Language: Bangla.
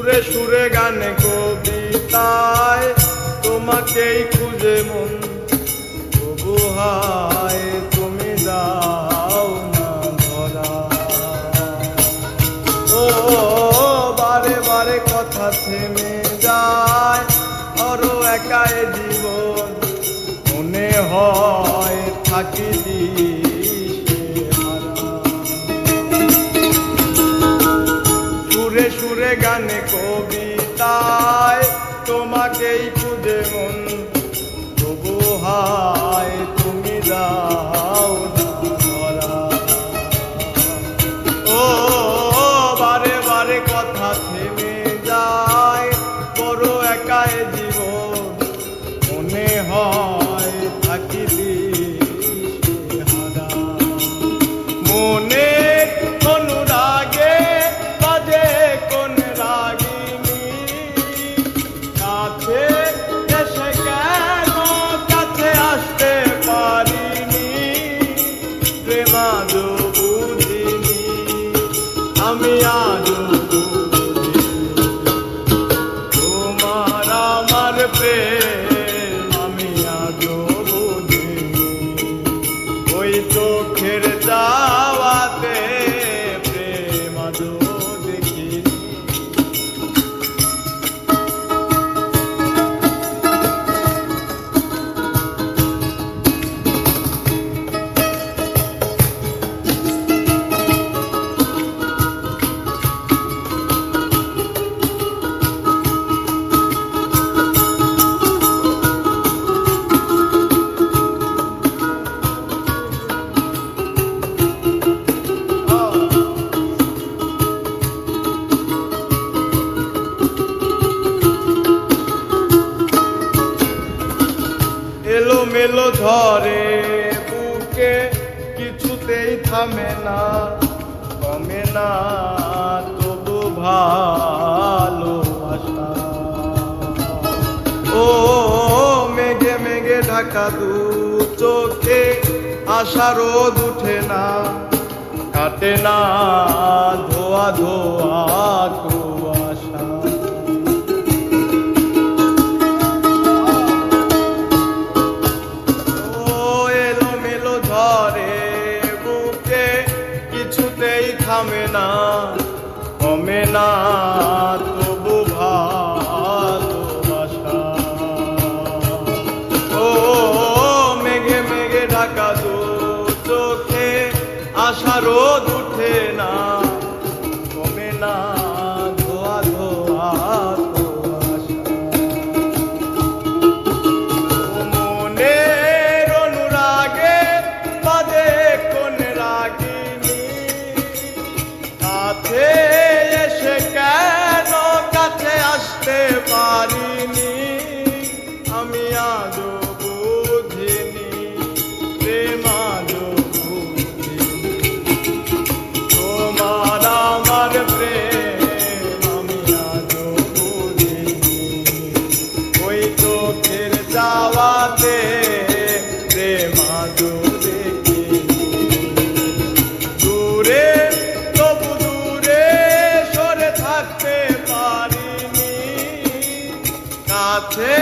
সুরে সুরে গানে কবিতায় তোমাকেই খুঁজে মন, তবু হায় তুমি দাও না ধরা। ও বারে বারে কথা থেমে যায়, আরো একাই জীবন মনে হয় থাকি সুরে সুরে গানে কবিতায় তোমাকেই খুঁজে মন, তবু হায় তুমি দাও না ধরা। ও বারে বারে কথা থেমে যায়, বড় একাই জীবন মনে হয় থাকি দিশেহারা। মনে অনুরাগে বাজে কোন রাগিনী, কাছে এসে কেন কাছে আসতে পারিনি, প্রেম আজও বুঝিনি, আমি আজও বুঝিনি তোমার আমার প্রেম, আমি আজও বুঝিনি। ওই চোখের চাওয়াতে প্রেম আজও দেখিনি। এলো মেলো ধরে বুকে, কিছুতেই থামে না কমে না, তবু ভালোবাসা। ও মেঘে মেঘে ঢাকা দু চোখে, আশা রোদ উঠে না কাটে না, ধোয়া ধোয়া কুয়াশা। থামে না কমে না, তবু ভালোবাসা। ও মেঘে মেঘে ঢাকা দু চোখে, আশা রোদ উঠে না কমে না, ধোয়া ধোয়া কুয়াশা। মনের অনুরাগে বাজে কোন রাগিনী, কাছে এসে কেন কাছে আসতে পারিনি, আমি আজও বুঝিনি, প্রেম আজও বুঝিনি তোমার আমার প্রেম, আমি আজও বুঝিনি। ওই চোখের চাওয়াতে প্রেম আজও দেখিনি। দূরে তবু দূরে সরে থাকতে পারিনি, কাছে